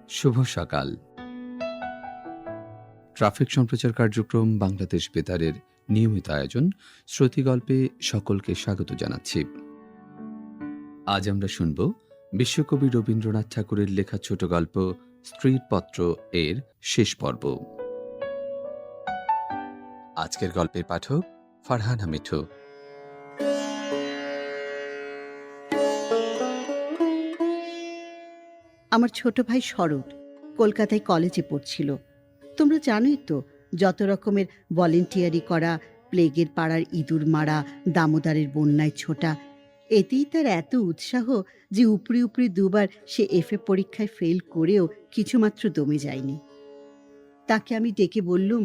শুভ সকাল। ট্রাফিক সম্প্রচার কার্যক্রম বাংলাদেশ বেতারের নিয়মিত আয়োজন শ্রুতিগল্পে সকলকে স্বাগত জানাচ্ছি। আজ আমরা শুনব বিশ্বকবি রবীন্দ্রনাথ ঠাকুরের লেখা ছোট গল্প স্ত্রীর পত্র এর শেষ পর্ব। আজকের গল্পের পাঠক ফারহানা মিঠু। আমার ছোট ভাই শরৎ কলকাতায় কলেজে পড়ছিল। তোমরা জানোই তো, যত রকমের ভলেন্টিয়ারি করা, প্লেগের পাড়ার ইঁদুর মারা, দামোদরের বন্যায় ছোটা, এতেই তার এত উৎসাহ যে উপরি উপরি দুবার সে এফএ পরীক্ষায় ফেল করেও কিছুমাত্র দমে যায়নি। তাকে আমি ডেকে বললুম,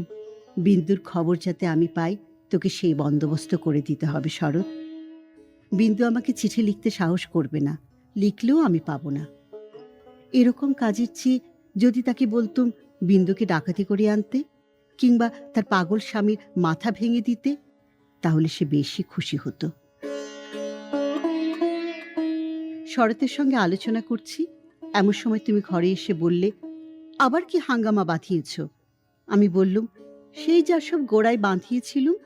বিন্দুর খবর যাতে আমি পাই, তোকে সেই বন্দোবস্ত করে দিতে হবে শরৎ। বিন্দু আমাকে চিঠি লিখতে সাহস করবে না, লিখলেও আমি পাবো না। এরকম কাজের চেয়ে যদি তাকে বলতুম বিন্দুকে ডাকাতি করে আনতে, কিংবা তার পাগল স্বামীর মাথা ভেঙে দিতে, তাহলে সে বেশি খুশি হতো। শরতের সঙ্গে আলোচনা করছি, এমন সময় তুমি ঘরে এসে বললে, আবার কি হাঙ্গামা বাঁধিয়েছ? আমি বললুম, সেই যা সব গোড়ায় বাঁধিয়েছিলুম,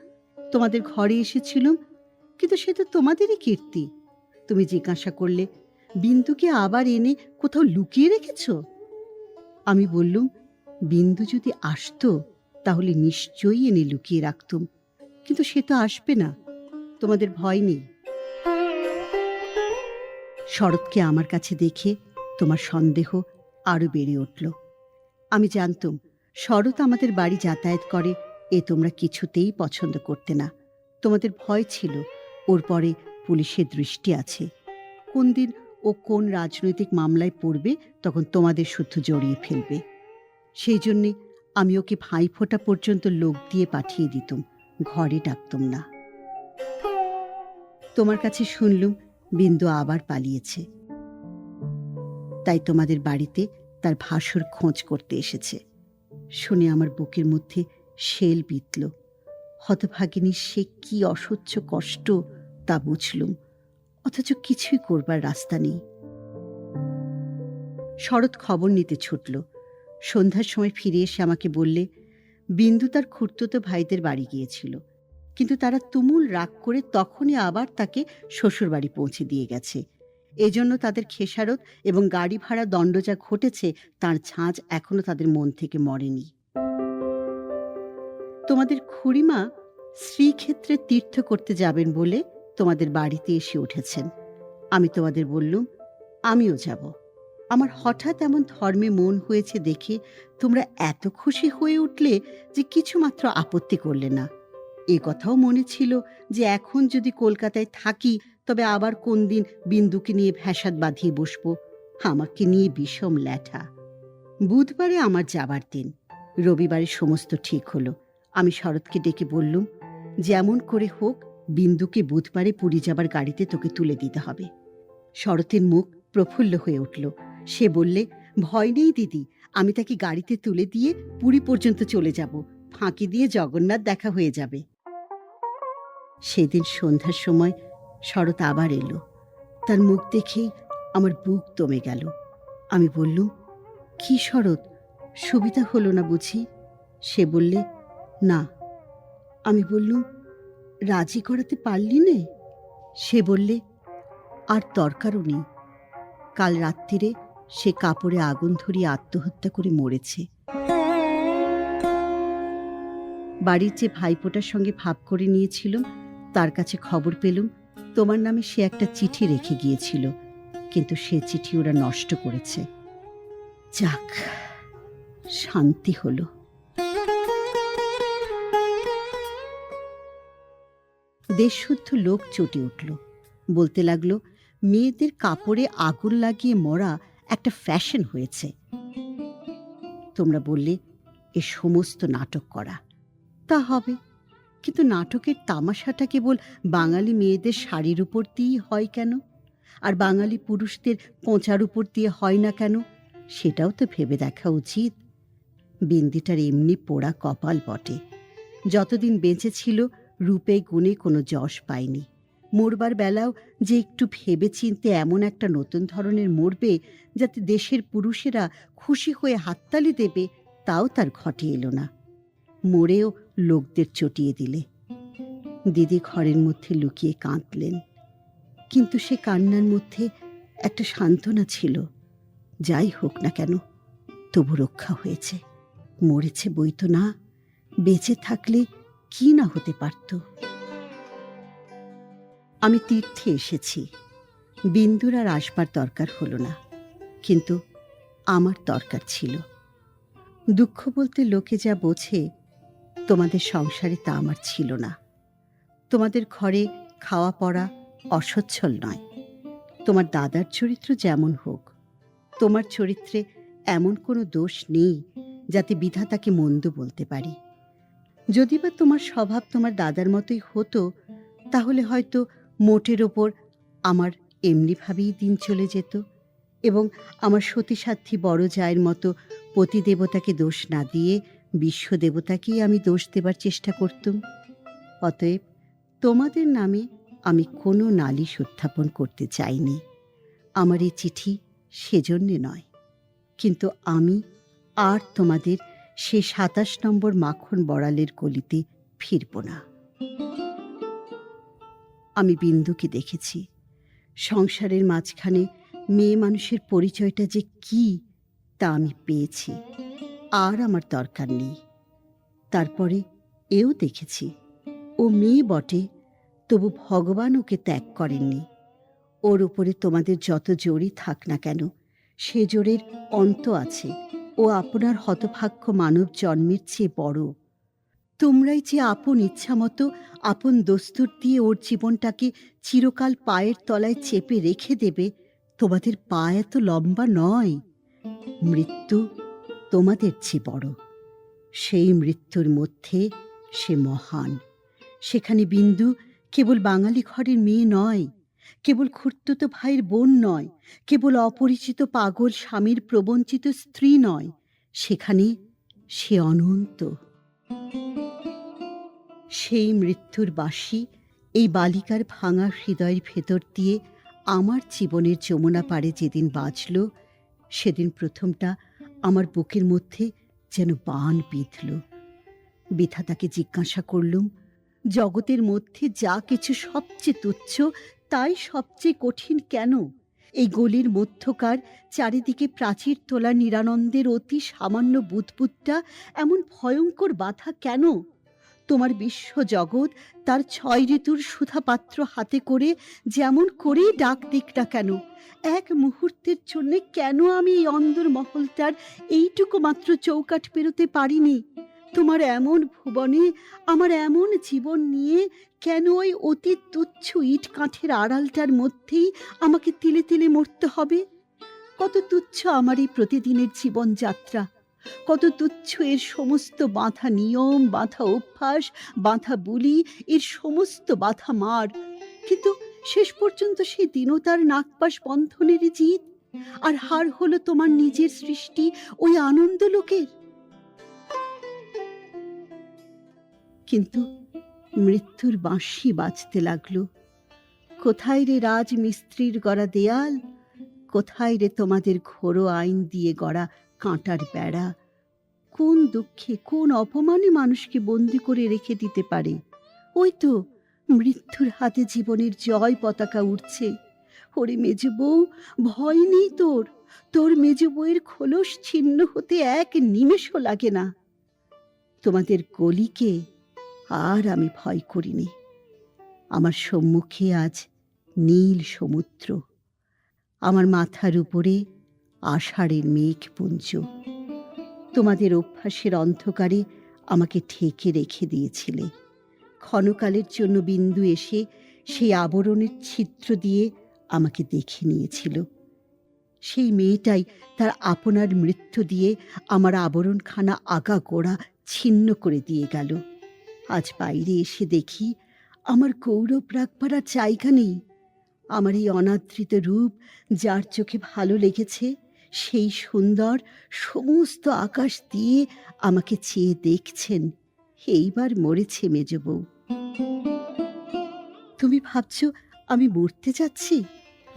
তোমাদের ঘরে এসেছিলুম, কিন্তু সে তো তোমাদেরই কীর্তি। তুমি জিজ্ঞাসা করলে, বিন্দুকে আবার এনে কোথাও লুকিয়ে রেখেছ? আমি বললুম, বিন্দু যদি আসতো তাহলে নিশ্চয়ই এনে লুকিয়ে রাখতুম, কিন্তু সে তো আসবে না, তোমাদের ভয় নেই। শরৎকে আমার কাছে দেখে তোমার সন্দেহ আরো বেড়ে উঠল। আমি জানতুম শরৎ আমাদের বাড়ি যাতায়াত করে, এ তোমরা কিছুতেই পছন্দ করতে না। তোমাদের ভয় ছিল ওর পরে পুলিশের দৃষ্টি আছে, কোন দিন ও কোন রাজনৈতিক মামলায় পড়বে, তখন তোমাদের শুদ্ধ জড়িয়ে ফেলবে। সেই জন্যে আমি ওকে ভাইফোঁটা পর্যন্ত লোক দিয়ে পাঠিয়ে দিতুম, ঘরে ডাকতুম না। তোমার কাছে শুনলুম বিন্দু আবার পালিয়েছে, তাই তোমাদের বাড়িতে তার ভাসুর খোঁজ করতে এসেছে। শুনে আমার বুকের মধ্যে শেল বিঁধল। হতভাগিনীর সে কি অসহ্য কষ্ট তা বুঝলুম, অথচ কিছুই করবার রাস্তা নেই। শরৎ খবর নিতে ছুটল। সন্ধ্যার সময় ফিরে এসে আমাকে বললে, বিন্দু তার খুড়তুতো ভাইদের বাড়ি গিয়েছিল, কিন্তু তারা তুমুল রাগ করে তখনই আবার তাকে শ্বশুর বাড়ি পৌঁছে দিয়ে গেছে। এজন্য তাদের খেসারত এবং গাড়ি ভাড়া দণ্ড যা ঘটেছে, তার ঝাঁঝ এখনো তাদের মন থেকে মরেনি। তোমাদের খুড়িমা শ্রীক্ষেত্রে তীর্থ করতে যাবেন বলে তোমাদের বাড়িতে এসে উঠেছেন। আমি তোমাদের বললুম, আমিও যাব। আমার হঠাৎ এমন ধর্মে মন হয়েছে দেখে তোমরা এত খুশি হয়ে উঠলে যে কিছুমাত্র আপত্তি করলে না। এ কথাও মনে ছিল যে এখন যদি কলকাতায় থাকি, তবে আবার কোন দিন বিন্দুকে নিয়ে ভ্যাসাদ বাঁধিয়ে বসবো, আমাকে নিয়ে বিষম ল্যাঠা। বুধবারে আমার যাবার দিন, রবিবারে সমস্ত ঠিক হলো। আমি শরৎকে ডেকে বললুম, যেমন করে হোক বিন্দুকে বুধবারে পুরী যাবার গাড়িতে তোকে তুলে দিতে হবে। শরতের মুখ প্রফুল্ল হয়ে উঠল। সে বললে, ভয় নেই দিদি, আমি তাকে গাড়িতে তুলে দিয়ে পুরী পর্যন্ত চলে যাব, ফাঁকি দিয়ে জগন্নাথ দেখা হয়ে যাবে। সেদিন সন্ধ্যার সময় শরৎ আবার এলো। তার মুখ দেখেই আমার বুক দমে গেল। আমি বললুম, কি শরৎ, সুবিধা হলো না বুঝি? সে বললে, না। আমি বললুম, রাজি করাতে পারলি নে? সে বললে, আর দরকারও নেই। কাল রাত্রিরে সে কাপড়ে আগুন ধরিয়ে আত্মহত্যা করে মরেছে। বাড়ির যে ভাইপোটার সঙ্গে ভাব করে নিয়েছিলুম, তার কাছে খবর পেলুম তোমার নামে সে একটা চিঠি রেখে গিয়েছিল, কিন্তু সে চিঠি ওরা নষ্ট করেছে। যাক, শান্তি হলো। দেশশুদ্ধ লোক চটে উঠল, বলতে লাগলো, মেয়েদের কাপড়ে আগুন লাগিয়ে মরা একটা ফ্যাশন হয়েছে। তোমরা বললে এ সমস্ত নাটক করা। তা হবে, কিন্তু নাটকের তামাশাটা কেবল বাঙালি মেয়েদের শাড়ির উপর দিয়েই হয় কেন, আর বাঙালি পুরুষদের কোঁচার উপর দিয়ে হয় না কেন, সেটাও তো ভেবে দেখা উচিত। বিন্দিটার এমনি পোড়া কপাল বটে, যতদিন বেঁচে ছিল রূপে গুণে কোনো যশ পায়নি, মরবার বেলাও যে একটু ভেবে চিনতে এমন একটা নতুন ধরনের মরবে যাতে দেশের পুরুষেরা খুশি হয়ে হাততালি দেবে, তাও তার ঘটে এলো না। মরেও লোকদের চটিয়ে দিলে। দিদি ঘরের মধ্যে লুকিয়ে কাঁদলেন, কিন্তু সে কান্নার মধ্যে একটা সান্ত্বনা ছিল। যাই হোক না কেন, তবু রক্ষা হয়েছে। মরেছে বই তো না, বেঁচে থাকলে কি না হতে পারত। আমি তীর্থে এসেছি, বিন্দুর আর আসবার দরকার হলো না, কিন্তু আমার দরকার ছিল। দুঃখ বলতে লোকে যা বোঝে, তোমাদের সংসারে তা আমার ছিল না। তোমাদের ঘরে খাওয়া পড়া অসচ্ছল নয়। তোমার দাদার চরিত্র যেমন হোক, তোমার চরিত্রে এমন কোনো দোষ নেই যাতে বিধাতাকে মন্দ বলতে পারি। যদি বা তোমার স্বভাব তোমার দাদার মতোই হতো, তাহলে হয়তো মোটের ওপর আমার এমনিভাবেই দিন চলে যেত, এবং আমার সতীসাধ্যী বড় জায়ের মতো পতিদেবতাকে দোষ না দিয়ে বিশ্বদেবতাকেই আমি দোষ দেবার চেষ্টা করতুম। অতএব তোমাদের নামে আমি কোনো নালিশ উত্থাপন করতে চাইনি। আমার এই চিঠি সেজন্যে নয়, কিন্তু আমি আর তোমাদের সে ২৭ নম্বর মাখন বড়ালের গলিতে ফিরব না। আমি বিন্দুকে দেখেছি। সংসারের মাঝখানে মেয়ে মানুষের পরিচয়টা যে কি তা আমি পেয়েছি। আর আমার দরকার নেই। তারপরে এও দেখেছি, ও মেয়ে বটে, তবু ভগবান ওকে ত্যাগ করেননি। ওর উপরে তোমাদের যত জোরই থাক না কেন, সে জোরের অন্ত আছে। ও আপনার হতভাগ্য মানব জন্মের চেয়ে বড়। তোমরাই যে আপন ইচ্ছা মতো আপন দস্তুর দিয়ে ওর জীবনটাকে চিরকাল পায়ের তলায় চেপে রেখে দেবে, তোমাদের পা এত লম্বা নয়। মৃত্যু তোমাদের চেয়ে বড়। সেই মৃত্যুর মধ্যে সে মহান। সেখানে বিন্দু কেবল বাঙালি ঘরের মেয়ে নয়, কেবল খুড়তুতো ভাইয়ের বোন নয়, কেবল অপরিচিত পাগল স্বামীর প্রবঞ্চিত স্ত্রী নয়, সেখানে সে অনন্ত। সেই মৃত্যুর বাঁশি এই বালিকার ভাঙা হৃদয়ের ভেতর দিয়ে আমার জীবনের যমুনা পাড়ে যেদিন বাজল, সেদিন প্রথমটা আমার বুকের মধ্যে যেন বাণ বিঁধল। বিধাতাকে জিজ্ঞাসা করলুম, জগতের মধ্যে যা কিছু সবচেয়ে তুচ্ছ, তাই সবচেয়ে কঠিন কেন? এই গলির মধ্যকার চারিদিকে প্রাচীর তোলা নিরানন্দের অতি সামান্য বুদবুদটা এমন ভয়ঙ্কর বাধা কেন? তোমার বিশ্ব জগৎ তার ৬ ঋতুর সুধাপাত্র হাতে করে যেমন করেই ডাক দিক না কেন, এক মুহূর্তের জন্য কেন আমি এই অন্দর মহলটার এইটুকু মাত্র চৌকাঠ পেরোতে পারিনি? তোমার এমন ভুবনে আমার এমন জীবন নিয়ে কেন ওই অতি তুচ্ছ ইট কাঠের আড়ালটার মধ্যেই আমাকে তিলে তিলে মরতে হবে? কত তুচ্ছ আমার এই প্রতিদিনের জীবনযাত্রা, কত তুচ্ছ এর সমস্ত বাঁধা নিয়ম, বাঁধা অভ্যাস, বাঁধা বুলি, এর সমস্ত বাঁধা মার। কিন্তু শেষ পর্যন্ত সেই দীনতার নাগপাশ বন্ধনেরই জিত, আর হার হলো তোমার নিজের সৃষ্টি ওই আনন্দ লোকের। কিন্তু মৃত্যুর বাঁশি বাজতে লাগলো। কোথায় রে রাজমিস্ত্রির গড়া দেয়াল, কোথায় রে তোমাদের ঘোর আইন দিয়ে গড়া কাঁটার বেড়া? কোন দুঃখে, কোন অপমানে মানুষকে বন্দি করে রেখে দিতে পারে? ওই তো মৃত্যুর হাতে জীবনের জয় পতাকা উঠছে। ওরে মেজ বউ, ভয় নেই তোর। তোর মেজ বউয়ের খোলস ছিন্ন হতে এক নিমেষও লাগে না। তোমাদের গলিকে আর আমি ভয় করিনি। আমার সম্মুখে আজ নীল সমুদ্র, আমার মাথার উপরে আষাঢ়ের মেঘপুঞ্জ। তোমাদের অভ্যাসের অন্ধকারে আমাকে ঠেকে রেখে দিয়েছিলে। ক্ষণকালের জন্য বিন্দু এসে সেই আবরণের ছিদ্র দিয়ে আমাকে দেখে নিয়েছিল। সেই মেয়েটাই তার আপনার মৃত্যু দিয়ে আমার আবরণখানা আগাগোড়া ছিন্ন করে দিয়ে গেল। আজ বাইরে এসে দেখি আমার গৌরব রাখবার আর জায়গা নেই। আমার এই অনাদৃত রূপ যার চোখে ভালো লেগেছে, সেই সুন্দর সমস্ত আকাশ দিয়ে আমাকে চেয়ে দেখছেন। এইবার মরেছে মেজ বউ। তুমি ভাবছ আমি মরতে যাচ্ছি?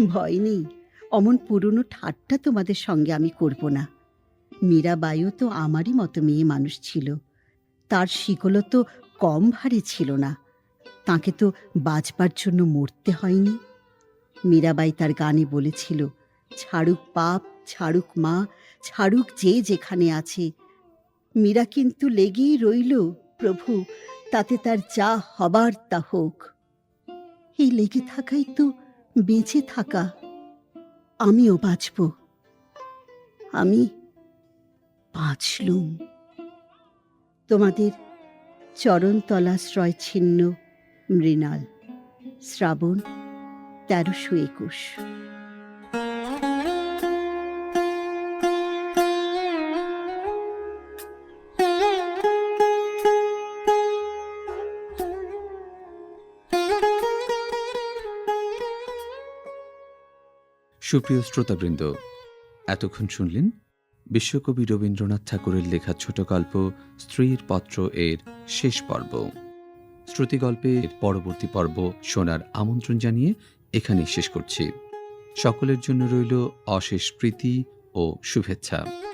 ভয় নেই, অমন পুরনো ঠাট্টা তোমাদের সঙ্গে আমি করব না। মীরাবাইও তো আমারই মতো মেয়ে মানুষ ছিল। তার শিকলও তো কম ভারী ছিল না। তাকে তো বাঁচবার জন্য মরতে হয়নি। মীরাবাই তার গানে বলেছিল, ছাড়ুক পাপ, ছাড়ুক মা, ছাড়ুক যে যেখানে আছে। মীরা কিন্তু লেগেই রইল, প্রভু তাতে তার যা হবার তা হোক। এই লেগে থাকাই তো বেঁচে থাকা। আমিও বাঁচব। আমি বাঁচলুম। তোমাদের চরণতলাশ্রয় ছিন্ন মৃণাল। শ্রাবণ ১৩২১। সুপ্রিয় শ্রোতাবৃন্দ, এতক্ষণ শুনলেন বিশ্বকবি রবীন্দ্রনাথ ঠাকুরের লেখা ছোট গল্প স্ত্রীর পত্র এর শেষ পর্ব। শ্রুতিগল্পের পরবর্তী পর্ব শোনার আমন্ত্রণ জানিয়ে এখানেই শেষ করছি। সকলের জন্য রইল অশেষ প্রীতি ও শুভেচ্ছা।